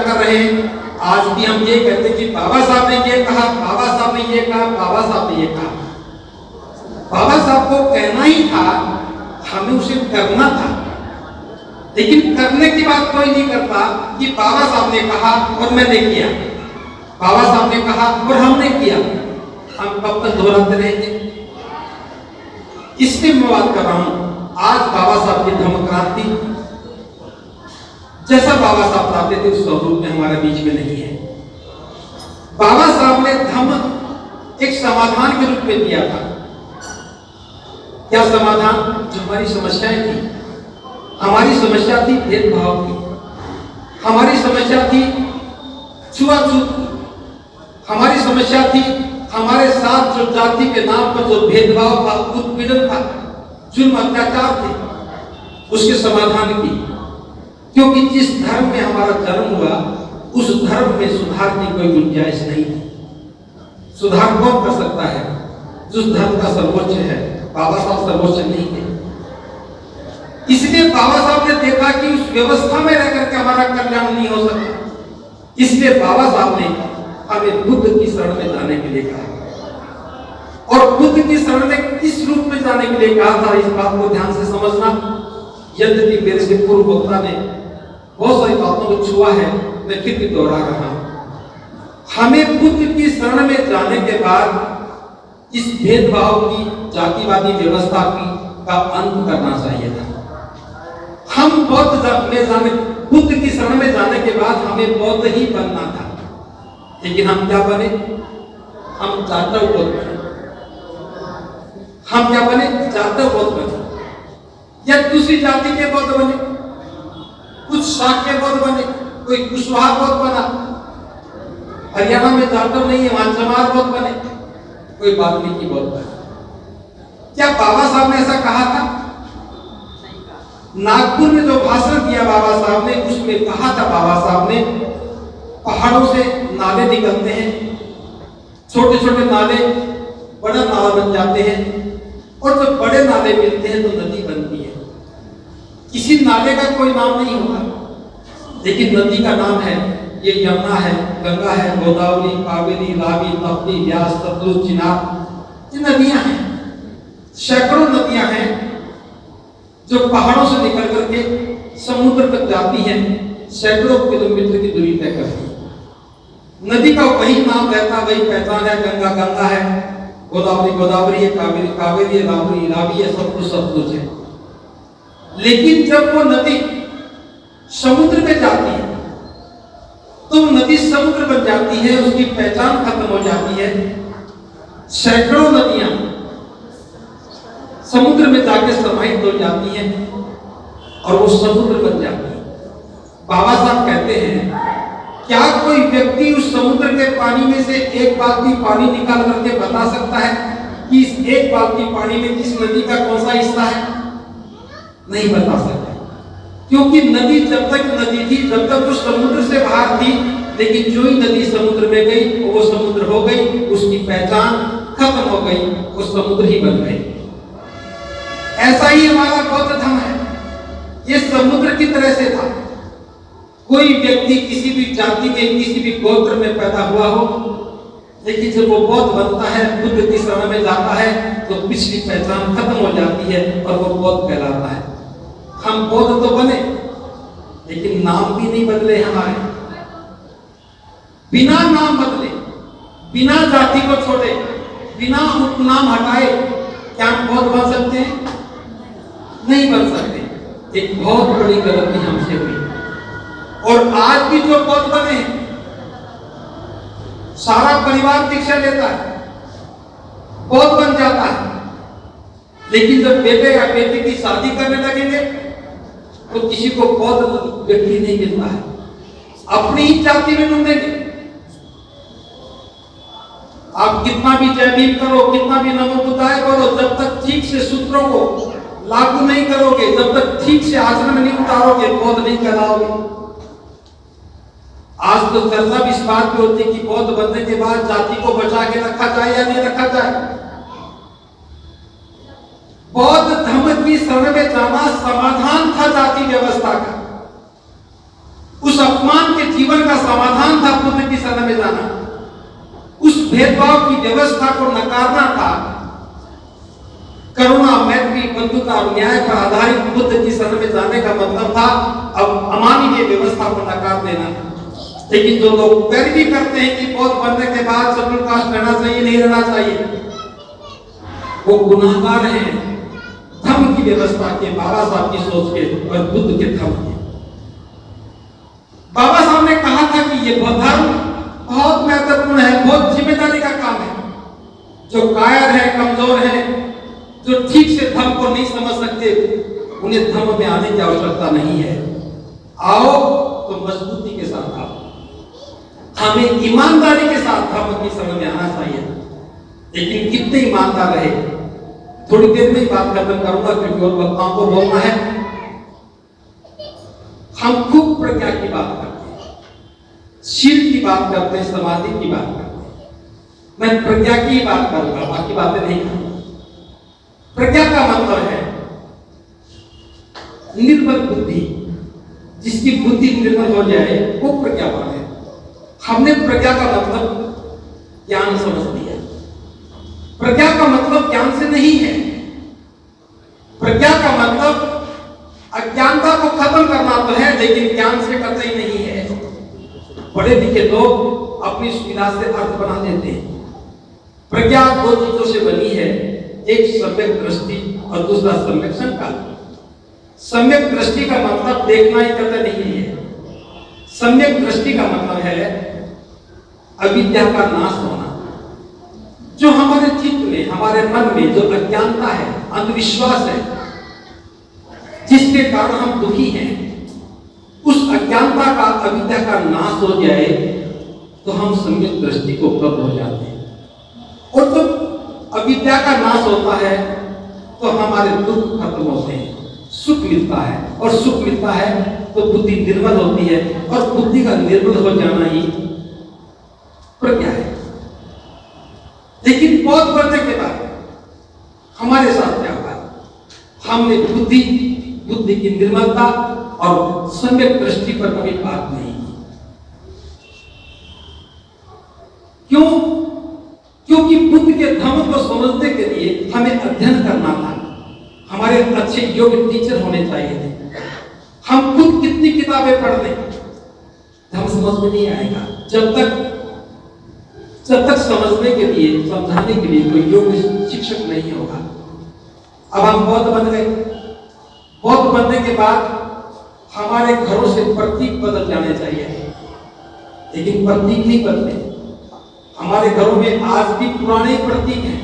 कर रहे हैं। आज भी हम ये कहते हैं कि बाबा साहब ने ये कहा, बाबा साहब ने ये कहा, बाबा साहब ने ये कहा। बाबा साहब को कहना ही था, हमें उसे करना था, लेकिन करने की बात कोई नहीं करता कि बाबा साहब ने कहा और मैंने किया, बाबा साहब ने कहा और हमने किया। हम कब तक दोहराते रहेंगे? इसलिए मैं बात कर रहा हूं, आज बाबा साहब की धम्म क्रांति जैसा बाबा साहब चाहते थे उस स्वरूप में हमारे बीच में नहीं है। बाबा साहब ने धम्म एक समाधान के रूप में दिया था। क्या समाधान? जो हमारी समस्याएं थी, हमारी समस्या थी भेदभाव की, हमारी समस्या थी छुआछूत की, हमारी समस्या थी हमारे साथ जो जाति के नाम पर जो भेदभाव था, उत्पीड़न था, जुल्म अत्याचार थे, उसके समाधान की। क्योंकि जिस धर्म में हमारा जन्म हुआ उस धर्म में सुधार की कोई गुंजाइश नहीं थी। सुधार कौन कर सकता है? जिस धर्म का सर्वोच्च है। बाबा साहब सर्वोच्च नहीं थे। इसलिए बाबा साहब ने देखा कि उस व्यवस्था में रहकर के हमारा कल्याण नहीं हो सकता। इसलिए बाबा साहब ने हमें बुद्ध की शरण में जाने के लिए कहा। और बुद्ध की शरण में किस रूप में जाने के लिए कहा था, इस बात को ध्यान से समझना। यद्यपि मेरे से पूर्व वक्ता ने बहुत सारी बातों को छुआ है, मैं फिर भी दोहरा रहा हूं। हमें बुद्ध की शरण में जाने के बाद इस भेदभाव की, जातिवादी व्यवस्था की का अंत करना चाहिए था। हम बुद्ध की शरण में जाने के बाद हमें बौद्ध ही बनना था, लेकिन हम क्या बने? हम जाटव बौद्ध बने। हम क्या बने? जाटव बौद्ध बने, या दूसरी जाति के बौद्ध बने, कुछ शाक्य बौद्ध बने, कोई कुशवाहा बौद्ध बना। हरियाणा में जाटव नहीं है, वहां चमार बौद्ध बने, कोई वाल्मीकि बौद्ध बने। क्या बाबा साहब ने ऐसा कहा था? नागपुर में जो भाषण दिया बाबा साहब ने, उसमें कहा था बाबा साहब ने, पहाड़ों से नाले निकलते हैं, छोटे छोटे नाले बड़ा नाला बन जाते हैं, और जब बड़े नाले मिलते हैं तो नदी बनती है। किसी नाले का कोई नाम नहीं होगा, लेकिन नदी का नाम है। ये यमुना है, गंगा है, गोदावरी, कावेरी, रावी, तप्ती, व्यास, सतलुज, चिनाब, ये नदियां हैं। सैकड़ों नदियां हैं जो पहाड़ों से निकल करके समुद्र तक जाती हैं, सैकड़ों किलोमीटर की दूरी तय करती है। नदी का वही नाम रहता, वही पहचान है। गंगा गंगा है, गोदावरी गोदावरी है, कावेरी कावेरी है, रावी रावी है, सतलुज सतलुज है। लेकिन जब वो नदी समुद्र में जाती है तो नदी समुद्र बन जाती है, उसकी पहचान खत्म हो जाती है। सैकड़ों नदियां समुद्र में जाके समाहित हो जाती हैं और वो समुद्र बन जाती है। बाबा साहब कहते हैं, क्या कोई व्यक्ति उस समुद्र के पानी में से एक बाल्टी पानी निकाल करके बता सकता है कि इस एक बाल्टी पानी में किस नदी का कौन सा हिस्सा है? नहीं बता सकते, क्योंकि नदी जब तक नदी थी, जब तक वो समुद्र से बाहर थी, लेकिन जो ही नदी समुद्र में गई वो समुद्र हो गई, उसकी पहचान खत्म हो गई, वो समुद्र ही बन गई। ऐसा ही हमारा बौद्ध धर्म है, ये समुद्र की तरह से था। कोई व्यक्ति किसी भी जाति में, किसी भी गोत्र में पैदा हुआ हो, लेकिन जब वो बौद्ध बनता है, बुद्ध की शरण में जाता है, तो पिछली पहचान खत्म हो जाती है और वो बौद्ध कहलाता है। हम बौद्ध तो बने, लेकिन नाम भी नहीं बदले हमारे। बिना नाम बदले, बिना जाति को छोड़े, बिना उपनाम हटाए, क्या हम बौद्ध बन सकते हैं? नहीं बन सकते। एक बहुत बड़ी गलती हमसे हुई। और आज भी जो बौद्ध बने हैं, सारा परिवार दीक्षा लेता है, बौद्ध बन जाता है, लेकिन जब बेटे या बेटी की शादी करने लगेंगे तो किसी को बौद्ध व्यक्ति नहीं मिलता है, अपनी ही जाति में ढूंढेंगे। आप कितना भी जय भीम करो, कितना भी नमो बुद्धाय करो, जब तक ठीक से सूत्रों को लागू नहीं करोगे, जब तक ठीक से आचरण में नहीं उतारोगे, बौद्ध नहीं कहलाओगे। आज तो चर्चा भी इस बात पे होती है कि बौद्ध बनने के बाद जाति को बचा के रखा जाए या नहीं रखा जाए। बौद्ध धर्म की शरण में जाना समाधान था जाति व्यवस्था का। उस अपमान के जीवन का का समाधान था बुद्ध की शरण में जाना, उस भेदभाव की व्यवस्था को नकारना था। करुणा, मैत्री, बंधुता और न्याय पर आधारित बुद्ध की शरण में जाने का मतलब था अब अमानवीय व्यवस्था को नकार देना। लेकिन जो लोग पैरवी करते हैं कि बौद्ध बनने के बाद शेड्यूल कास्ट रहना चाहिए, नहीं रहना चाहिए, वो गुनाहगार हैं धर्म की व्यवस्था के, बाबा साहब की सोच के और बुद्ध के धर्म के। बाबा साहब ने कहा था कि ये धर्म बहुत महत्वपूर्ण है, बहुत जिम्मेदारी का काम है। जो कायर है, कमजोर है, जो ठीक से धर्म को नहीं समझ सकते, उन्हें धर्म में आने की आवश्यकता नहीं है। आओ तो मजबूती के साथ आओ, हमें ईमानदारी के साथ धर्म की समझ में आना चाहिए। लेकिन कितने ईमानदार रहे, थोड़ी देर में ही बात खत्म करूंगा क्योंकि और वक्ताओं को बोलना है। हम खूब प्रज्ञा की बात करते हैं, शील की बात करते हैं, समाधि की बात करते हैं। मैं प्रज्ञा की ही बात करूंगा, बाकी बातें नहीं करूंगा। प्रज्ञा का मतलब है निर्मल बुद्धि, जिसकी बुद्धि निर्मल हो जाए वो प्रज्ञावान है। हमने प्रज्ञा का मतलब ज्ञान समझ लिया। प्रज्ञा का मतलब ज्ञान से नहीं है। प्रज्ञा का मतलब अज्ञानता को खत्म करना तो है, लेकिन ज्ञान से कतई नहीं है। बड़े लिखे लोग अपनी सुविधा से अर्थ बना देते हैं। प्रज्ञा दो चीजों से बनी है, एक सम्यक दृष्टि और दूसरा सम्यक संकल्प। सम्यक दृष्टि का मतलब देखना ही कतई नहीं है। सम्यक दृष्टि का मतलब है अविद्या का नाश होना। जो हमारे चित्त में, हमारे मन में जो अज्ञानता है, अंधविश्वास है, जिसके कारण हम दुखी हैं, उस अज्ञानता का, अविद्या का नाश हो जाए तो हम सम्यक दृष्टि को उपलब्ध हो जाते हैं। और जब अविद्या का नाश होता है तो हमारे दुख खत्म होते हैं, सुख मिलता है, और सुख मिलता है तो बुद्धि निर्मल होती है, और बुद्धि का निर्मल हो जाना ही प्रज्ञा है। लेकिन बौद्ध बनने के बाद हमारे साथ क्या हुआ? हमने बुद्धि की निर्मलता और सम्यक दृष्टि पर कभी बात नहीं की। क्यों? क्योंकि बुद्ध के धर्म को समझने के लिए हमें अध्ययन करना था। हमारे अच्छे योग्य टीचर होने चाहिए थे। हम खुद कितनी किताबें पढ़ लें, धर्म समझ में नहीं आएगा जब तक समझने के लिए, समझाने के लिए कोई योग्य शिक्षक नहीं होगा। अब हम बौद्ध बन गए। बौद्ध बनने के बाद हमारे घरों से प्रतीक बदल जाने चाहिए, लेकिन प्रतीक नहीं बदले। हमारे घरों में आज भी पुराने प्रतीक हैं।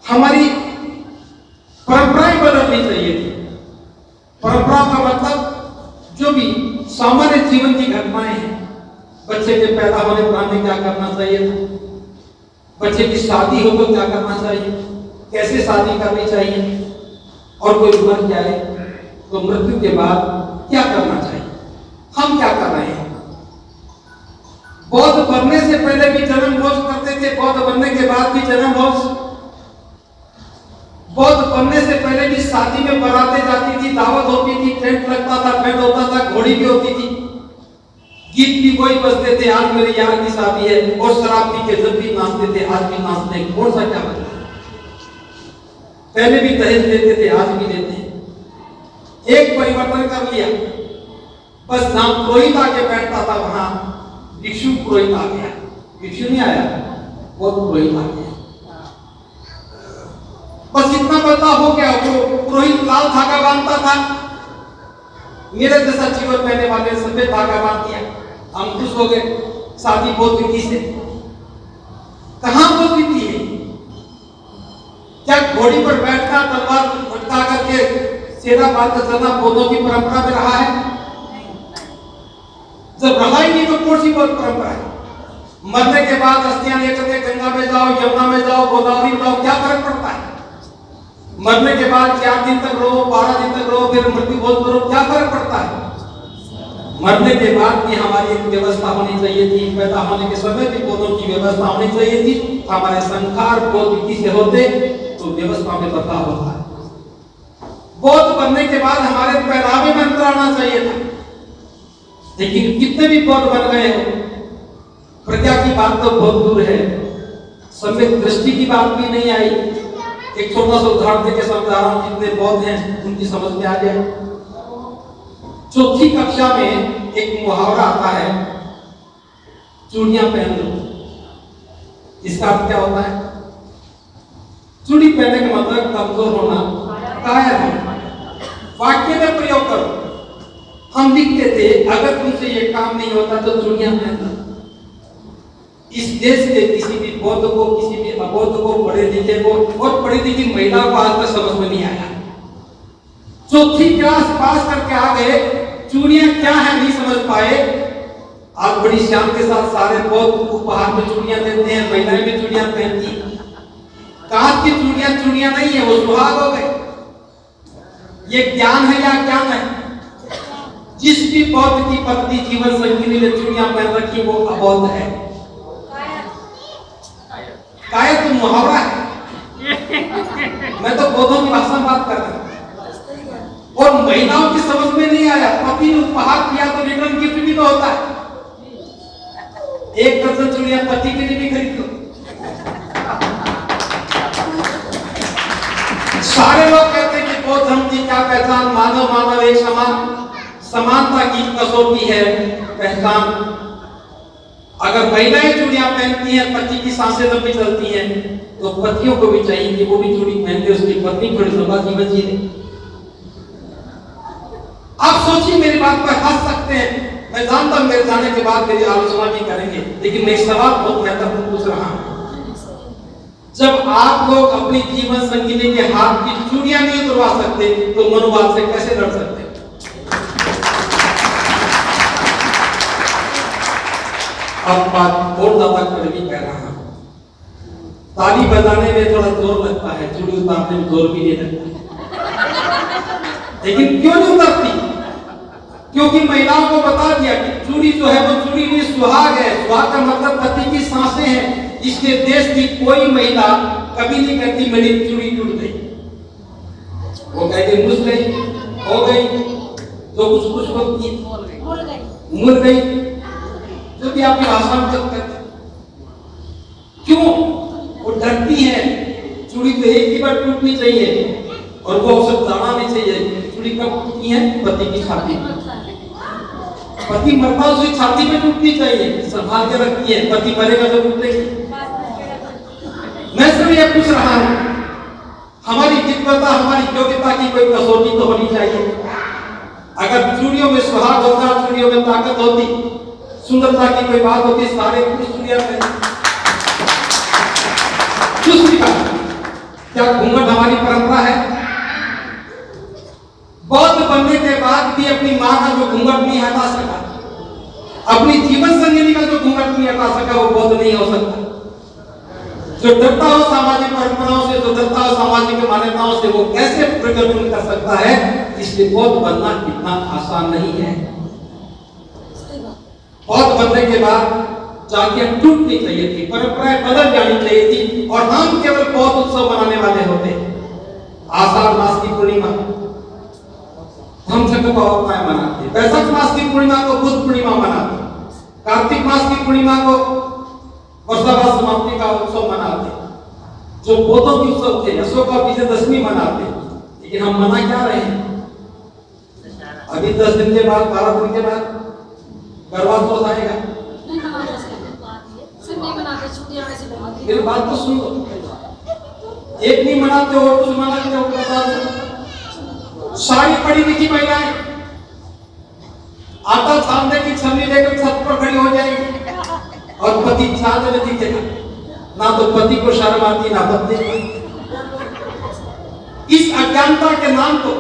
हमारी परंपराएं बदलनी चाहिए थी। परंपरा का मतलब जो भी सामान्य जीवन की घटनाएं हैं, बच्चे के पैदा होने पर हमें क्या करना चाहिए था, बच्चे की शादी हो तो क्या करना चाहिए, कैसे शादी करनी चाहिए, और कोई मर जाए तो मृत्यु के बाद क्या करना चाहिए, हम क्या कर रहे हैं। बौद्ध बनने से पहले भी जन्म भोज करते थे, बौद्ध बनने के बाद भी जन्म भोज। बौद्ध बनने से पहले भी शादी में बारातें जाती थी, दावत होती थी, टेंट लगता था, बैंड होता था, घोड़ी भी होती थी, गीत भी कोई बजते थे, आज मेरे यार की शादी है, और शराब पी के जब भी नाचते थे, आज भी नाचते हैं। कौन सा क्या बदला? पहले भी दहेज देते थे, आज भी देते हैं। एक परिवर्तन कर लिया, बस जहां पुरोहित आके बैठता था वहां भिक्षु पुरोहित आ गया। भिक्षु नहीं आया, वो पुरोहित आ गया। बस इतना बदलाव हो गया। वो पुरोहित लाल धागा बांधता था, मेरे जैसा जीवन पहने वाले सफेद धागा बांध दिया। हम खुश हो गए। शादी बौद्ध रीति से। कहां बौद्ध रीति है? क्या घोड़ी पर बैठना, तलवार लटका करके सेना बांधकर चलना बौद्धों की परंपरा में रहा है? जब रहा ही नहीं तो कौन सी बौद्ध परंपरा है? मरने के बाद अस्थियां लेकर के गंगा में जाओ, यमुना में जाओ, गोदावरी में जाओ, क्या फर्क पड़ता है? मरने के बाद 4 दिन तक रहो, 12 दिन तक रहो, फिर मृत्यु भोज करो, क्या फर्क पड़ता है? मरने के बाद भी हमारी एक व्यवस्था होनी चाहिए थी। पैदा होने के समय भी बौद्धों की व्यवस्था होनी चाहिए थी। हमारे संस्कार बौद्ध रीति से होते तो व्यवस्था में बदलाव होता है। बौद्ध बनने के बाद हमारे पहनावे में अंतर आना चाहिए था। लेकिन कितने भी बौद्ध बन गए हो, प्रज्ञा की बात तो बहुत दूर है, सम्यक दृष्टि की बात भी नहीं आई। एक छोटा सा उदाहरण देके समझा रहा हूं, जितने बौद्ध हैं उनकी समझ में आ जाए। चौथी कक्षा में एक मुहावरा आता है, चूड़ियां पहन लो। इसका अर्थ क्या होता है? चूड़ी पहनने का मतलब कमजोर होना, कायर होना। वाक्य में प्रयोग करो। हम लिखते थे, अगर तुमसे ये काम नहीं होता तो चूड़ियां पहनना। इस देश के किसी भी बौद्ध को, किसी भी अबौद्ध को, पढ़े लिखे को और पढ़ी लिखी महिला को आज तक समझ में नहीं आया। चौथी क्लास पास करके आ गए, चूड़ियां क्या है नहीं समझ पाए। आज बड़ी शान के साथ सारे बौद्ध उपहार में चूड़ियां देते हैं, महिलाएं भी चूड़ियां पहनती। कांच की चूड़ियां चूड़ियां नहीं है, वो सुहाग हो गए। ये ज्ञान है या ज्ञान है? जिस भी बौद्ध की पत्नी जीवन संगिनी ने चूड़ियां पहन रखी वो अबौद्ध है। कायर तो मुहावरा है। मैं तो बौद्धों की भाषा में बात कर रहा हूं। और महिलाओं की समझ में नहीं आया, पति ने उपहार किया तो रिटर्न गिफ्ट भी तो होता है। एक दर्जन चूड़ियां पति के लिए भी खरीद लो। सारे लोग कहते हैं कि बौद्ध धर्म की क्या पहचान, मानव मानव एक समान, समानता की कसौटी है पहचान। अगर महिलाएं चूड़ियां पहनती हैं, पति की सांसें लंबी चलती हैं, तो पतियों को भी चाहिए कि वो भी चूड़ी पहनते, उसकी पत्नी थोड़ी लंबा जीवन जी ले। आप सोचिए, मेरी बात पर हंस सकते हैं, मैं जानता हूं मेरे जाने के बाद मेरी आलोचना भी करेंगे, लेकिन मैं सवाल बहुत महत्वपूर्ण पूछ रहा हूं। जब आप लोग अपनी जीवन संगिनी के हाथ की चूड़ियां नहीं उतरवा सकते, तो मनुवाद से कैसे लड़ सकते? अब बात और ज्यादा कड़वी कह रहा हूं। ताली बजाने में थोड़ा जोर लगता है, चूड़ी उतारने में जोर भी नहीं लगता। लेकिन क्यों नहीं उतरती? क्योंकि महिलाओं को बता दिया कि चूड़ी जो है वो चूड़ी नहीं, सुहाग है। सुहाग का मतलब पति की सांसें हैं। इसके देश की कोई महिला कभी नहीं कहती मेरी चूड़ी टूट गई। वो कहती मुझ गई, हो गई, जो कुछ कुछ होती है, मुड़ गई, जो भी आपकी भाषा में कहते हैं। क्यों? वो डरती है। चूड़ी तो एक ही बार टूटनी चाहिए और वो अवसर जाना नहीं चाहिए। चूड़ी कब टूटती है? पति की छाती। पति मरता उसकी छाती में टूटनी चाहिए, संभाल के रखती है। पति मरेगा तो टूटेगी। मैं सिर्फ ये पूछ रहा हूं, हमारी जिज्ञासा, हमारी योग्यता की कोई कसौटी तो होनी चाहिए। अगर चूड़ियों में सुहाग होता, चूड़ियों में ताकत होती, सुंदरता की कोई बात होती, सारे पुरुष चूड़ियां पहनते। दूसरी बात, क्या घूंघट हमारी परंपरा है? बौद्ध बनने के बाद भी अपनी मां का जो घूंघट नहीं हटा सका, अपनी जीवन संगिनी का जो घूंघट नहीं हटा सका, वो बौद्ध नहीं हो सकता। जो डरता हो सामाजिक परंपराओं से, जो डरता हो सामाजिक मान्यताओं से, वो कैसे प्रकट कर सकता है? इसलिए बौद्ध बनना इतना आसान नहीं है। बौद्ध बनने के बाद जातियां टूटनी चाहिए थी, परंपराएं बदल जानी चाहिए थी, और हम केवल बौद्ध उत्सव मनाने वाले होते। आषाढ़ मास की पूर्णिमा हम चक्रपावताएं मनाते, वैशाख मास की पूर्णिमा को बुद्ध पूर्णिमा मनाते, कार्तिक मास की पूर्णिमा को वर्षावास समाप्ति का उत्सव मनाते, जो बौद्धों के उत्सव थे। अशोका विजयदशमी मनाते। लेकिन हम मना क्या रहे हैं? अभी 10 दिन के बाद, 12 दिन के बाद करवा चौथ आएगा। मेरी बात तो सुन लो। एक नहीं मनाते हो, कुछ मनाते हो। सारी पढ़ी लिखी महिलाएं आटा छानने की छन्नी लेकर छत पर खड़ी हो जाएगी और पति छानने में दिखेगा। ना तो पति को शर्म आती, ना पत्नी को। इस अज्ञानता के नाम को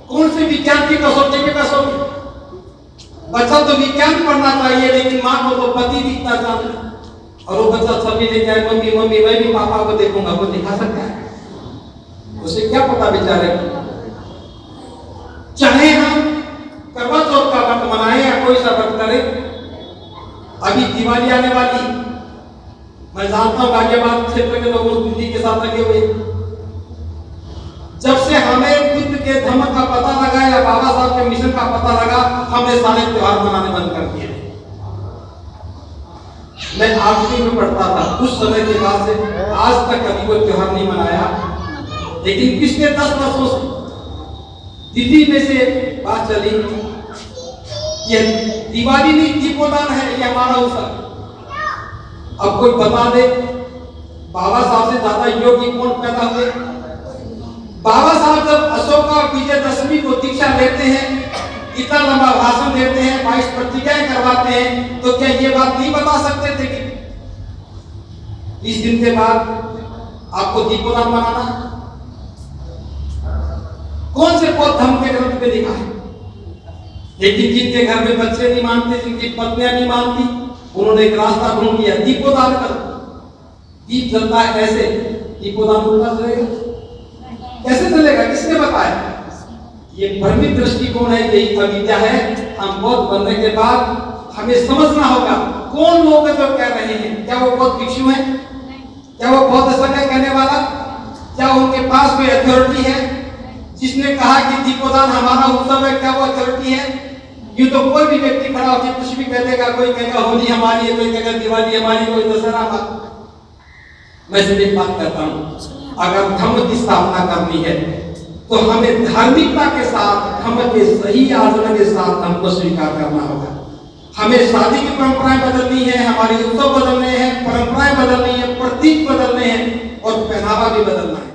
कौन से विज्ञान की कसौटी पे कसौटी? बच्चा तो विज्ञान पढ़ना चाहिए, लेकिन मां को तो पति दिखता चाहिए। और वो बच्चा छवि लेके आए, मम्मी मम्मी मैं भी पापा को देखूंगा, वो दिखा सकता है? उसे क्या पता बेचारे को। चाहे हम करवा चौथ का व्रत मनाए या कोई सा व्रत करे, अभी दिवाली आने वाली, मैं जानता हूं गाजियाबाद क्षेत्र के लोग दिल्ली के साथ लगे हुए। जब से हमें बुद्ध के के धर्म का पता लगा या बाबा साहब के मिशन का पता लगा, हमने सारे त्योहार मनाने बंद कर दिए। मैं 8वीं में पढ़ता था, उस समय के बाद से आज तक कभी कोई त्योहार नहीं मनाया। लेकिन पिछले 10 वर्षों से दिल्ली में से बात चली, ये दिवाली नहीं दीपोदान है, ये हमारा उत्सव। अब कोई बता दे बाबा साहब से ज्यादा योगी कौन पैदा हुए? बाबा साहब जब अशोका और विजयदशमी को दीक्षा लेते हैं, इतना लंबा भाषण देते हैं, 22 प्रतिज्ञाएं करवाते हैं, तो क्या ये बात नहीं बता सकते थे कि 20 दिन के बाद आपको दीपोदान मनाना? कौन से बौद्ध धर्म के ग्रंथ में लिखा है? लेकिन जिनके घर में बच्चे नहीं मानते, जिनकी पत्नियां नहीं मानती, उन्होंने एक रास्ता ढूंढ लिया, दीपोदान कर। दीप जलता है कैसे? दीपोदान उल्टा चलेगा? कैसे चलेगा? किसने बताया? ये भ्रमित दृष्टिकोण है, यही अविद्या है। हम बौद्ध बनने के बाद हमें समझना होगा कौन लोग जो कह रहे हैं, क्या वो बौद्ध भिक्षु हैं? क्या वो बौद्ध संघ कहने वाला? क्या उनके पास कोई अथॉरिटी है जिसने कहा कि दीपोदान हमारा उत्सव है? क्या वो अथॉरिटी है? ये तो कोई भी व्यक्ति खड़ा होकर कुछ भी कह देगा, कोई कहेगा होली हमारी है, कोई कहेगा दिवाली हमारी, कोई दशहरा हमारा। मैं सिर्फ एक बात कहता हूं, अगर धर्म की स्थापना करनी है तो हमें धार्मिकता के साथ, धर्म के सही आचरण के साथ हमको स्वीकार करना होगा। हमें शादी की परंपराएं बदलनी है, हमारी उत्सव बदलने हैं, परंपराएं बदलनी है, प्रतीक बदलने हैं और पहनावा भी बदलना है।